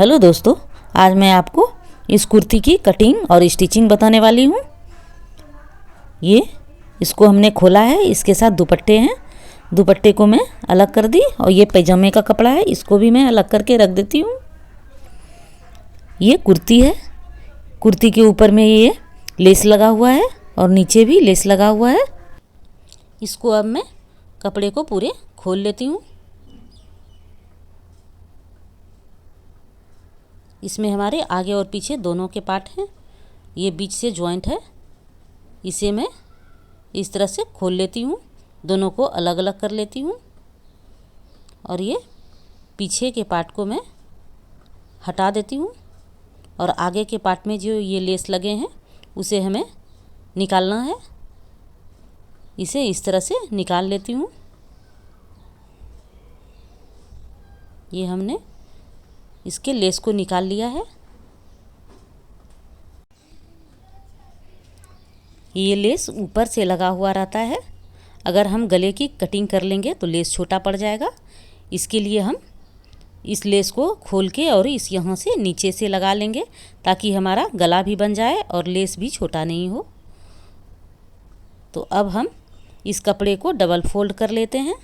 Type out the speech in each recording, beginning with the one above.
Hello दोस्तों, आज मैं आपको इस कुर्ती की कटिंग और स्टिचिंग बताने वाली हूँ। इसको हमने खोला है, इसके साथ दुपट्टे हैं। दुपट्टे को मैं अलग कर दी और ये पैजामे का कपड़ा है, इसको भी मैं अलग करके रख देती हूँ। ये कुर्ती है, कुर्ती के ऊपर में ये लेस लगा हुआ है और नीचे भी लेस लगा हुआ है। इसको अब मैं कपड़े को पूरे खोल लेती हूँ। इसमें हमारे आगे और पीछे दोनों के पार्ट हैं। ये बीच से जॉइंट है, इसे मैं इस तरह से खोल लेती हूँ, दोनों को अलग अलग कर लेती हूँ और ये पीछे के पार्ट को मैं हटा देती हूँ और आगे के पार्ट में जो ये लेस लगे हैं उसे हमें निकालना है। इसे इस तरह से निकाल लेती हूँ। ये हमने इसके लेस को निकाल लिया है। ये लेस ऊपर से लगा हुआ रहता है, अगर हम गले की कटिंग कर लेंगे तो लेस छोटा पड़ जाएगा। इसके लिए हम इस लेस को खोल के और इस यहाँ से नीचे से लगा लेंगे ताकि हमारा गला भी बन जाए और लेस भी छोटा नहीं हो। तो अब हम इस कपड़े को डबल फोल्ड कर लेते हैं।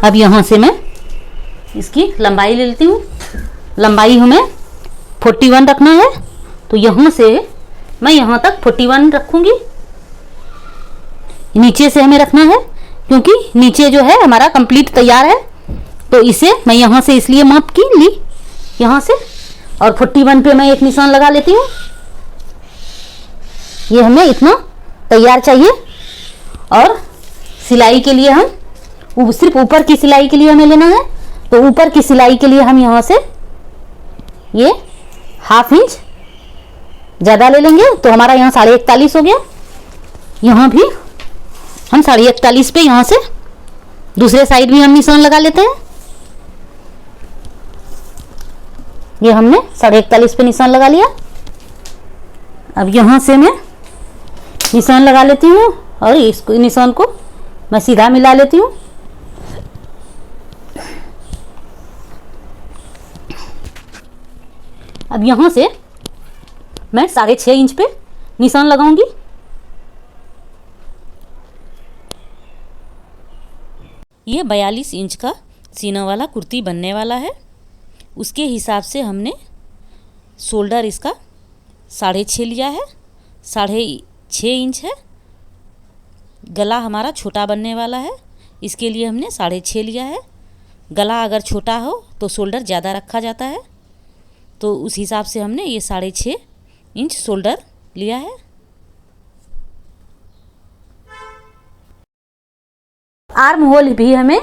अब यहाँ से मैं इसकी लंबाई ले लेती हूँ। लंबाई हमें 41 रखना है, तो यहाँ से मैं यहाँ तक 41 रखूँगी। नीचे से हमें रखना है क्योंकि नीचे जो है हमारा कंप्लीट तैयार है, तो इसे मैं यहाँ से इसलिए माप की ली यहाँ से, और 41 पे मैं एक निशान लगा लेती हूँ। ये हमें इतना तैयार चाहिए। और सिलाई के लिए हम सिर्फ ऊपर की सिलाई के लिए हमें लेना है, तो ऊपर की सिलाई के लिए हम यहाँ से ये ½ इंच ज़्यादा ले लेंगे, तो हमारा यहाँ 41.5 हो गया। यहाँ भी हम 41.5 पे यहाँ से दूसरे साइड भी हम निशान लगा लेते हैं। ये हमने 41.5 पे निशान लगा लिया। अब यहाँ से मैं निशान लगा लेती हूँ और इस निशान को मैं सीधा मिला लेती हूँ। अब यहाँ से मैं 6.5 इंच पे निशान लगाऊंगी। ये 42 इंच का सीना वाला कुर्ती बनने वाला है। उसके हिसाब से हमने शोल्डर इसका 6.5 लिया है, 6.5 इंच है। गला हमारा छोटा बनने वाला है, इसके लिए हमने 6.5 लिया है। गला अगर छोटा हो तो शोल्डर ज़्यादा रखा जाता है, तो उस हिसाब से हमने ये 6.5 इंच शोल्डर लिया है। आर्म होल भी हमें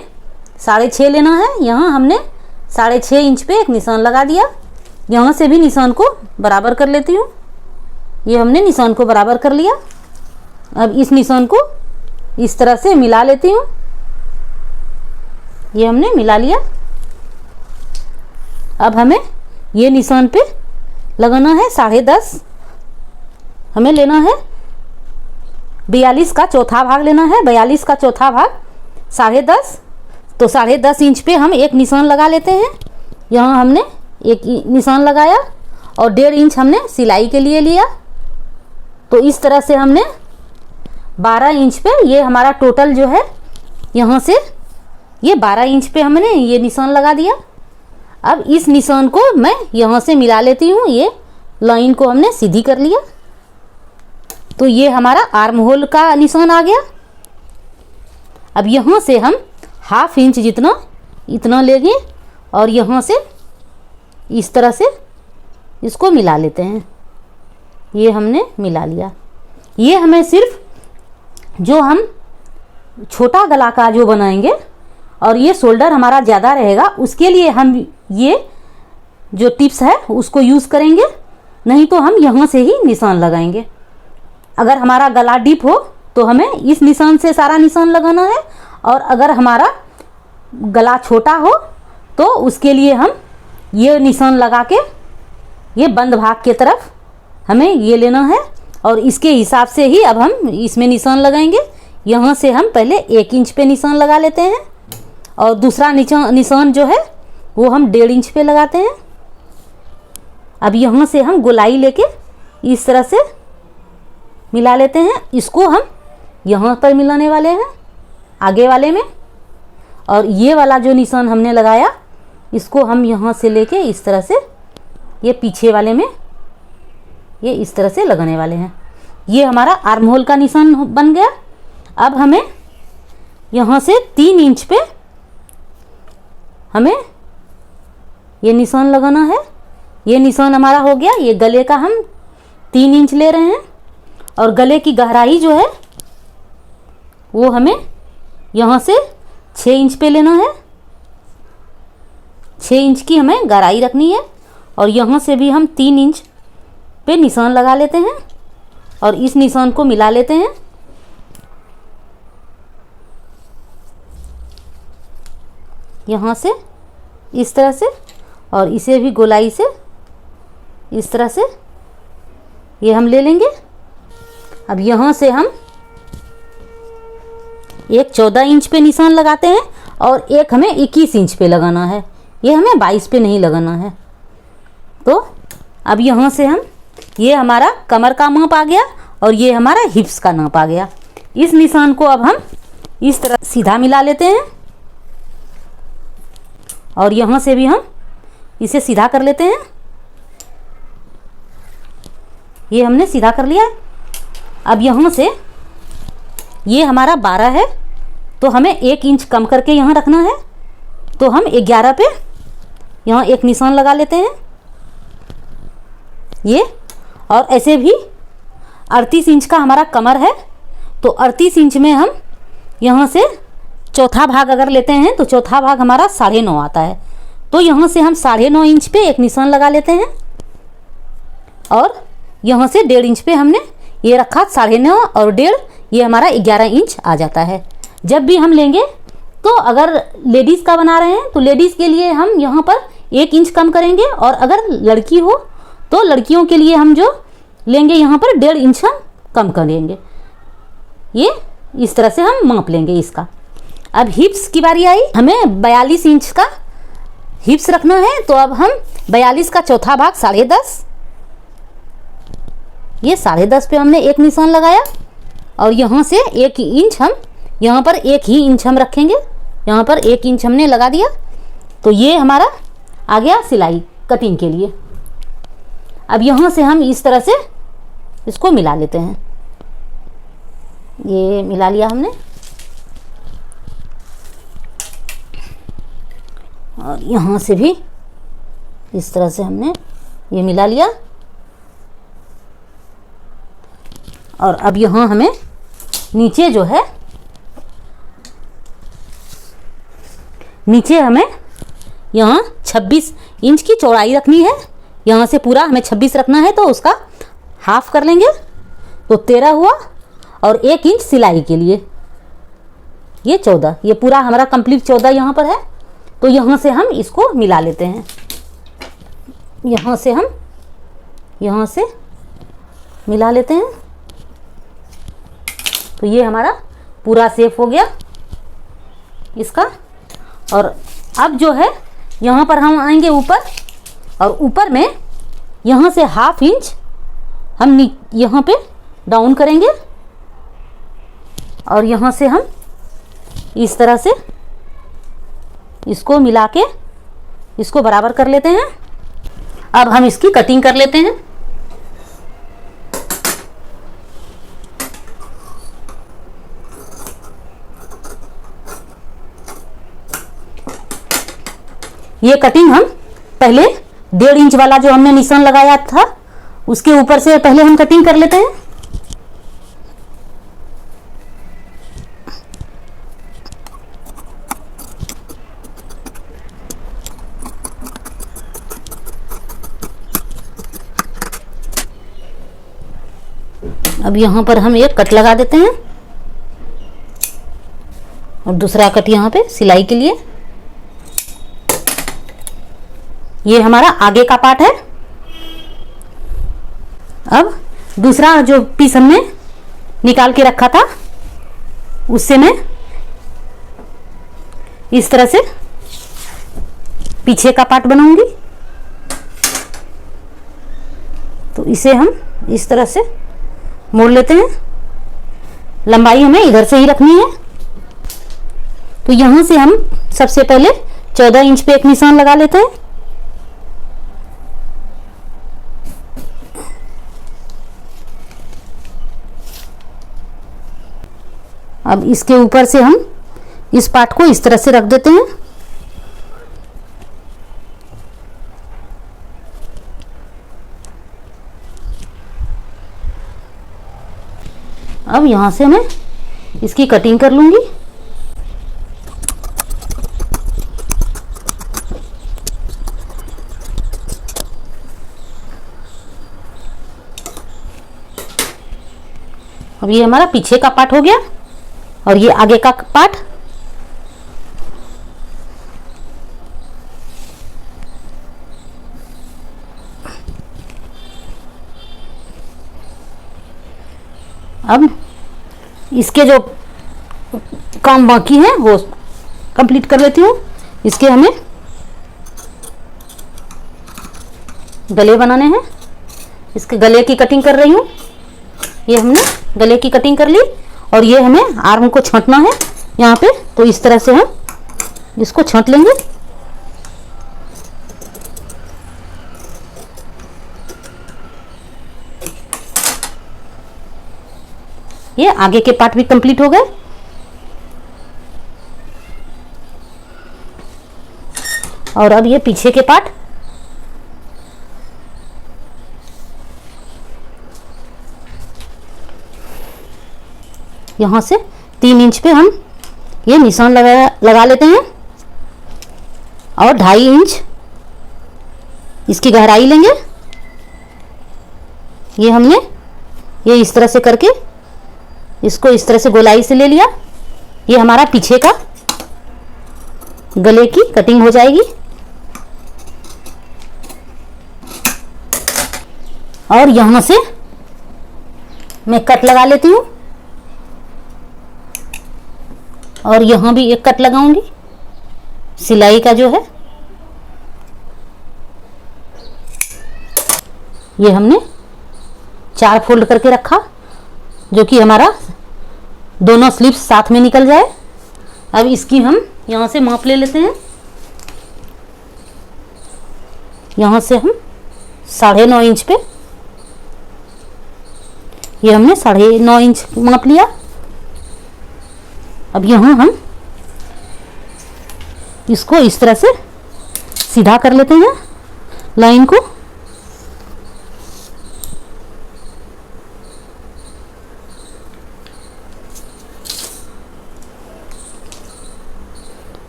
6.5 लेना है। यहाँ हमने 6.5 इंच पे एक निशान लगा दिया। यहाँ से भी निशान को बराबर कर लेती हूँ। ये हमने निशान को बराबर कर लिया। अब इस निशान को इस तरह से मिला लेती हूँ। ये हमने मिला लिया। अब हमें ये निशान पे लगाना है 10.5। हमें लेना है 42 का चौथा भाग लेना है। 42 का चौथा भाग 10.5, तो 10.5 इंच पे हम एक निशान लगा लेते हैं। यहाँ हमने एक निशान लगाया और 1.5 इंच हमने सिलाई के लिए लिया। तो इस तरह से हमने 12 इंच पे ये हमारा टोटल जो है, यहाँ से ये 12 इंच पे हमने ये निशान लगा दिया। अब इस निशान को मैं यहाँ से मिला लेती हूँ। ये लाइन को हमने सीधी कर लिया, तो ये हमारा आर्म होल का निशान आ गया। अब यहाँ से हम ½ इंच जितना इतना लेंगे और यहाँ से इस तरह से इसको मिला लेते हैं। ये हमने मिला लिया। ये हमें सिर्फ जो हम छोटा गला का जो बनाएंगे और ये शोल्डर हमारा ज़्यादा रहेगा, उसके लिए हम ये जो टिप्स है उसको यूज़ करेंगे, नहीं तो हम यहाँ से ही निशान लगाएंगे। अगर हमारा गला डीप हो तो हमें इस निशान से सारा निशान लगाना है, और अगर हमारा गला छोटा हो तो उसके लिए हम ये निशान लगा के ये बंद भाग के तरफ हमें ये लेना है और इसके हिसाब से ही अब हम इसमें निशान लगाएंगे। यहाँ से हम पहले 1 इंच पे निशान लगा लेते हैं और दूसरा निशान जो है वो हम 1.5 इंच पे लगाते हैं। अब यहाँ से हम गोलाई लेके इस तरह से मिला लेते हैं। इसको हम यहाँ पर मिलाने वाले हैं आगे वाले में, और ये वाला जो निशान हमने लगाया इसको हम यहाँ से लेके इस तरह से ये पीछे वाले में ये इस तरह से लगाने वाले हैं। ये हमारा आर्म होल का निशान बन गया। अब हमें यहाँ से 3 इंच पे हमें ये निशान लगाना है। ये निशान हमारा हो गया। ये गले का हम 3 इंच ले रहे हैं और गले की गहराई जो है वो हमें यहाँ से 6 इंच पे लेना है। 6 इंच की हमें गहराई रखनी है और यहाँ से भी हम 3 इंच पे निशान लगा लेते हैं और इस निशान को मिला लेते हैं। यहाँ से इस तरह से और इसे भी गोलाई से इस तरह से ये हम ले लेंगे। अब यहाँ से हम एक 14 इंच पे निशान लगाते हैं और एक हमें 21 इंच पे लगाना है। ये हमें 22 पे नहीं लगाना है। तो अब यहाँ से हम ये हमारा कमर का माप आ गया और ये हमारा हिप्स का नाप आ गया। इस निशान को अब हम इस तरह सीधा मिला लेते हैं और यहाँ से भी हम इसे सीधा कर लेते हैं। ये हमने सीधा कर लिया है। अब यहाँ से ये हमारा 12 है तो हमें 1 इंच कम करके यहाँ रखना है। तो हम 11 पे यहाँ एक निशान लगा लेते हैं ये। और ऐसे भी 38 इंच का हमारा कमर है तो 38 इंच में हम यहाँ से चौथा भाग अगर लेते हैं तो चौथा भाग हमारा 9.5 आता है। तो यहाँ से हम 9.5 इंच पे एक निशान लगा लेते हैं और यहाँ से 1.5 इंच पे हमने ये रखा 9.5 और 1.5, ये हमारा 11 इंच आ जाता है। जब भी हम लेंगे तो अगर लेडीज़ का बना रहे हैं तो लेडीज़ के लिए हम यहाँ पर 1 इंच कम करेंगे और अगर लड़की हो तो लड़कियों के लिए हम जो लेंगे यहाँ पर 1.5 इंच हम कम करेंगे। ये इस तरह से हम माप लेंगे इसका। अब हिप्स की बारी आई। हमें 42 इंच का हिप्स रखना है तो अब हम 42 का चौथा भाग 10.5, ये 10.5 पे हमने एक निशान लगाया और यहाँ से 1 इंच हम यहाँ पर 1 ही इंच हम रखेंगे। यहाँ पर 1 इंच हमने लगा दिया तो ये हमारा आ गया सिलाई कटिंग के लिए। अब यहाँ से हम इस तरह से इसको मिला लेते हैं। ये मिला लिया हमने और यहाँ से भी इस तरह से हमने ये मिला लिया। और अब यहाँ हमें नीचे जो है नीचे हमें यहाँ 26 इंच की चौड़ाई रखनी है। यहाँ से पूरा हमें 26 रखना है तो उसका हाफ कर लेंगे तो 13 हुआ और 1 इंच सिलाई के लिए ये 14, ये पूरा हमारा कंप्लीट 14 यहाँ पर है। तो यहाँ से हम इसको मिला लेते हैं। यहाँ से हम यहाँ से मिला लेते हैं तो ये हमारा पूरा शेप हो गया इसका। और अब जो है यहाँ पर हम आएंगे ऊपर और ऊपर में यहाँ से 1/2 इंच हम यहाँ पे डाउन करेंगे और यहाँ से हम इस तरह से इसको मिला के इसको बराबर कर लेते हैं। अब हम इसकी कटिंग कर लेते हैं। ये कटिंग हम पहले 1.5 इंच वाला जो हमने निशान लगाया था उसके ऊपर से पहले हम कटिंग कर लेते हैं। अब यहाँ पर हम एक कट लगा देते हैं और दूसरा कट यहाँ पे सिलाई के लिए। ये हमारा आगे का पार्ट है। अब दूसरा जो पीस हमने निकाल के रखा था उससे मैं इस तरह से पीछे का पार्ट बनाऊंगी। तो इसे हम इस तरह से मोड़ लेते हैं। लंबाई हमें इधर से ही रखनी है। तो यहां से हम सबसे पहले 14 इंच पे एक निशान लगा लेते हैं। अब इसके ऊपर से हम इस पार्ट को इस तरह से रख देते हैं। अब यहां से मैं इसकी कटिंग कर लूंगी। अब ये हमारा पीछे का पार्ट हो गया और ये आगे का पार्ट। अब इसके जो काम बाकी है वो कंप्लीट कर लेती हूँ। इसके हमें गले बनाने हैं। इसके गले की कटिंग कर रही हूँ। ये हमने गले की कटिंग कर ली और ये हमें आर्म को छांटना है यहाँ पे। तो इस तरह से हम इसको छांट लेंगे। ये आगे के पार्ट भी कंप्लीट हो गए। और अब ये पीछे के पार्ट। यहां से 3 इंच पे हम ये निशान लगा लेते हैं और 2.5 इंच इसकी गहराई लेंगे। ये हमने ये इस तरह से करके इसको इस तरह से गोलाई से ले लिया। ये हमारा पीछे का गले की कटिंग हो जाएगी। और यहां से मैं कट लगा लेती हूं और यहां भी एक कट लगाऊंगी सिलाई का जो है। ये हमने 4 फोल्ड करके रखा जो कि हमारा दोनों स्लीव्स साथ में निकल जाए। अब इसकी हम यहां से माप ले लेते हैं। यहां से हम 9.5 इंच पे, ये हमने 9.5 इंच माप लिया। अब यहां हम इसको इस तरह से सीधा कर लेते हैं लाइन को।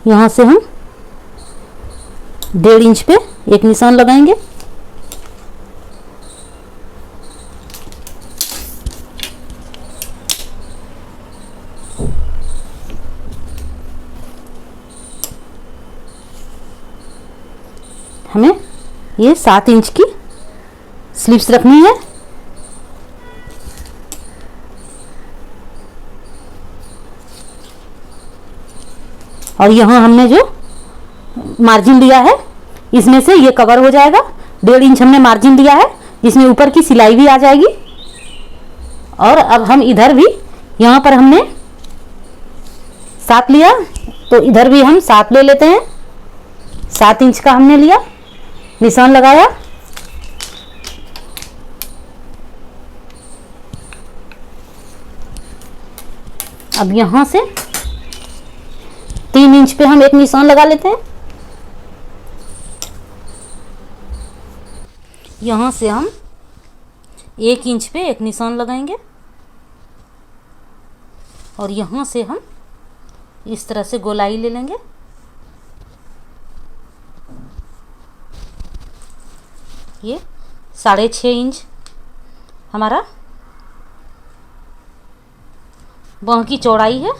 यहां से हम 1.5 इंच पे एक निशान लगाएंगे। हमें ये 7 इंच की स्लीव्स रखनी है। और यहाँ हमने जो मार्जिन दिया है इसमें से ये कवर हो जाएगा। 1.5 इंच हमने मार्जिन दिया है, इसमें ऊपर की सिलाई भी आ जाएगी। और अब हम इधर भी, यहाँ पर हमने 7 लिया तो इधर भी हम 7 ले लेते हैं। 7 इंच का हमने लिया, निशान लगाया। अब यहां से 3 इंच पे हम एक निशान लगा लेते हैं। यहां से हम 1 इंच पे एक निशान लगाएंगे और यहां से हम इस तरह से गोलाई ले लेंगे। ये 6.5 इंच हमारा बांह की चौड़ाई है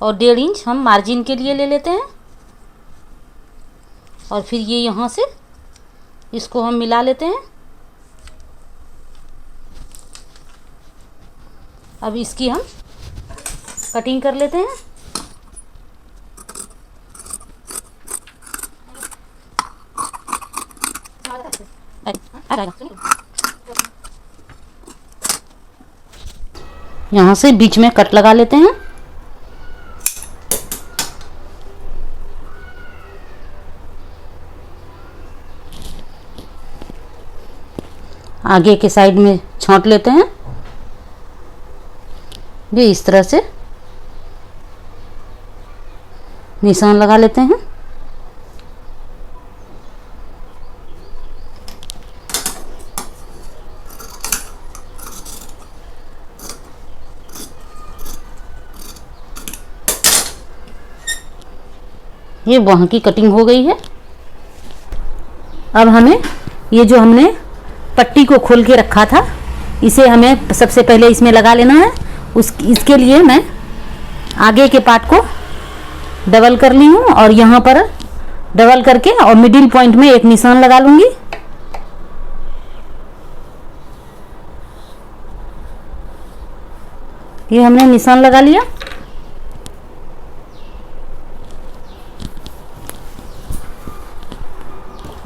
और 1.5 इंच हम मार्जिन के लिए ले लेते हैं। और फिर ये यहाँ से इसको हम मिला लेते हैं। अब इसकी हम कटिंग कर लेते हैं। यहाँ से बीच में कट लगा लेते हैं। आगे के साइड में छांट लेते हैं, ये इस तरह से निशान लगा लेते हैं। ये वहाँ की कटिंग हो गई है। अब हमें ये जो हमने पट्टी को खोल के रखा था, इसे हमें सबसे पहले इसमें लगा लेना है। इसके लिए मैं आगे के पार्ट को डबल कर ली हूँ और यहाँ पर डबल करके और मिडिल पॉइंट में एक निशान लगा लूँगी। ये हमने निशान लगा लिया।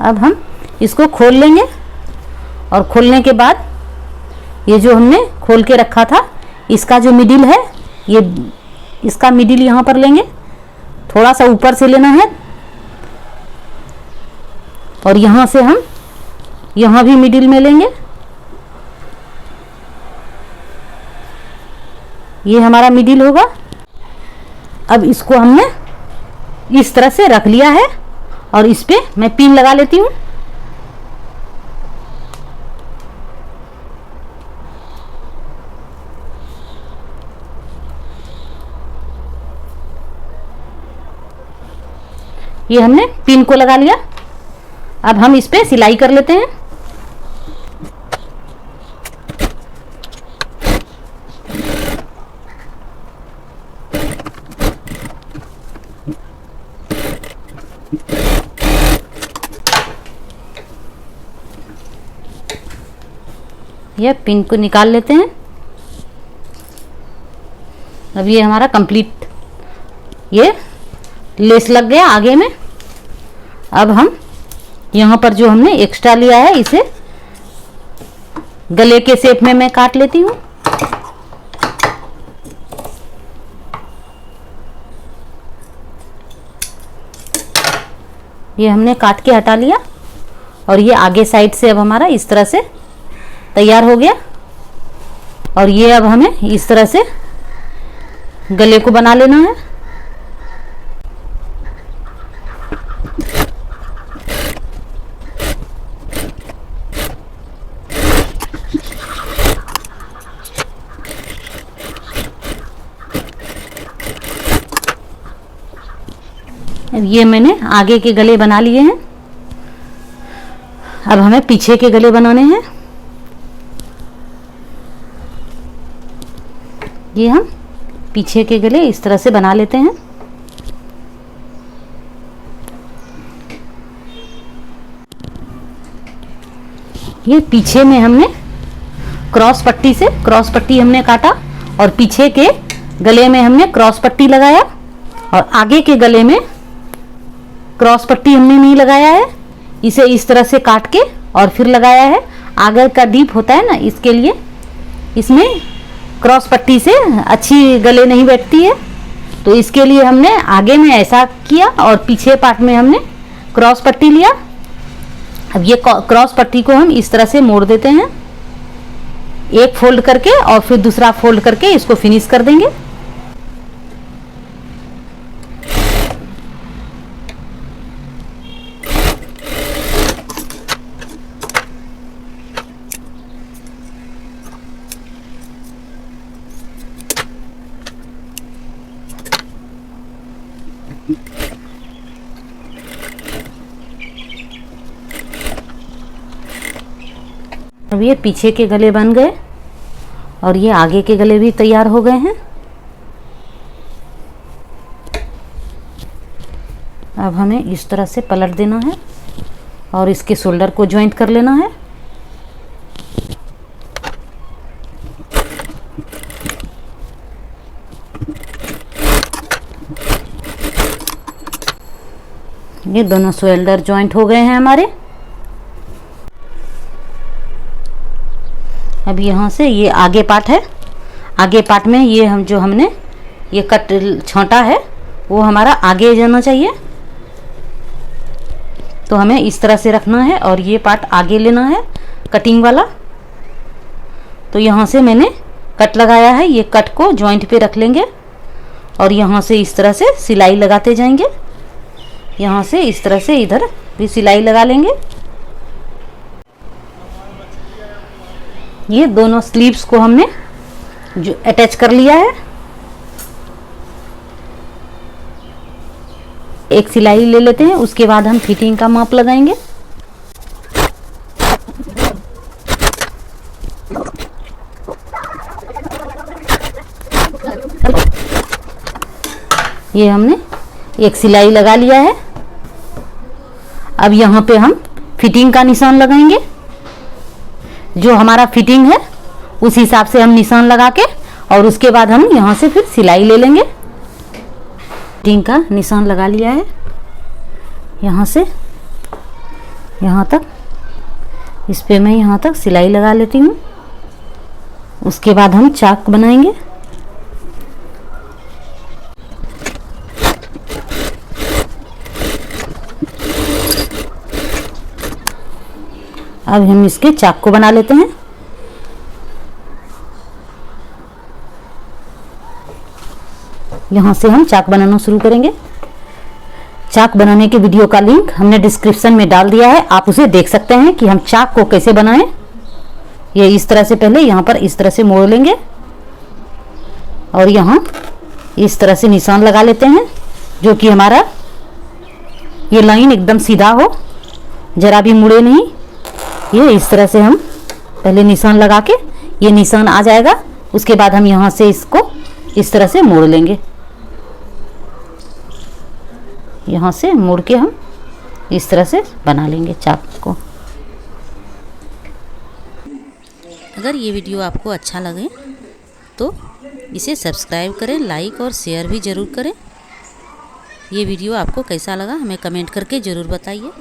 अब हम इसको खोल लेंगे और खोलने के बाद ये जो हमने खोल के रखा था, इसका जो मिडिल है, ये इसका मिडिल यहाँ पर लेंगे, थोड़ा सा ऊपर से लेना है और यहाँ से हम यहाँ भी मिडिल में लेंगे। ये हमारा मिडिल होगा। अब इसको हमने इस तरह से रख लिया है और इस पे मैं पिन लगा लेती हूँ। ये हमने पिन को लगा लिया। अब हम इस पे सिलाई कर लेते हैं। ये पिन को निकाल लेते हैं। अब ये हमारा कंप्लीट ये लेस लग गया आगे में। अब हम यहाँ पर जो हमने एक्स्ट्रा लिया है, इसे गले के शेप में मैं काट लेती हूँ। ये हमने काट के हटा लिया और ये आगे साइड से अब हमारा इस तरह से तैयार हो गया। और ये अब हमें इस तरह से गले को बना लेना है। ये मैंने आगे के गले बना लिए हैं। अब हमें पीछे के गले बनाने हैं। ये हम पीछे के गले इस तरह से बना लेते हैं। ये पीछे में हमने क्रॉस पट्टी हमने काटा और पीछे के गले में हमने क्रॉस पट्टी लगाया और आगे के गले में क्रॉस पट्टी हमने नहीं लगाया है। इसे इस तरह से काट के और फिर लगाया है। आगे का डीप होता है ना, इसके लिए इसमें क्रॉस पट्टी से अच्छी गले नहीं बैठती है, तो इसके लिए हमने आगे में ऐसा किया और पीछे पार्ट में हमने क्रॉस पट्टी लिया। अब ये क्रॉस पट्टी को हम इस तरह से मोड़ देते हैं, एक फोल्ड करके और फिर दूसरा फोल्ड करके इसको फिनिश कर देंगे। अब ये पीछे के गले बन गए और ये आगे के गले भी तैयार हो गए हैं। अब हमें इस तरह से पलट देना है और इसके शोल्डर को जॉइंट कर लेना है। ये दोनों शोल्डर जॉइंट हो गए हैं हमारे। अब यहाँ से ये आगे पार्ट है, आगे पार्ट में ये हमने ये कट छांटा है वो हमारा आगे जाना चाहिए। तो हमें इस तरह से रखना है और ये पार्ट आगे लेना है कटिंग वाला। तो यहाँ से मैंने कट लगाया है, ये कट को जॉइंट पे रख लेंगे और यहाँ से इस तरह से सिलाई लगाते जाएंगे। यहाँ से इस तरह से इधर भी सिलाई लगा लेंगे। ये दोनों स्लीव्स को हमने जो अटैच कर लिया है। एक सिलाई ले लेते हैं, उसके बाद हम फिटिंग का माप लगाएंगे। ये हमने एक सिलाई लगा लिया है। अब यहाँ पे हम फिटिंग का निशान लगाएंगे। जो हमारा फिटिंग है उस हिसाब से हम निशान लगा के और उसके बाद हम यहाँ से फिर सिलाई ले लेंगे। फिटिंग का निशान लगा लिया है, यहाँ से यहाँ तक, इस पे मैं यहाँ तक सिलाई लगा लेती हूँ। उसके बाद हम चाक बनाएंगे। अब हम इसके चाक को बना लेते हैं। यहाँ से हम चाक बनाना शुरू करेंगे। चाक बनाने के वीडियो का लिंक हमने डिस्क्रिप्शन में डाल दिया है, आप उसे देख सकते हैं कि हम चाक को कैसे बनाएं। ये इस तरह से पहले यहाँ पर इस तरह से मोड़ लेंगे और यहाँ इस तरह से निशान लगा लेते हैं, जो कि हमारा ये लाइन एकदम सीधा हो, जरा भी मुड़े नहीं। ये इस तरह से हम पहले निशान लगा के ये निशान आ जाएगा, उसके बाद हम यहाँ से इसको इस तरह से मोड़ लेंगे। यहाँ से मोड़ के हम इस तरह से बना लेंगे चाक को। अगर ये वीडियो आपको अच्छा लगे तो इसे सब्सक्राइब करें, लाइक और शेयर भी ज़रूर करें। ये वीडियो आपको कैसा लगा हमें कमेंट करके ज़रूर बताइए।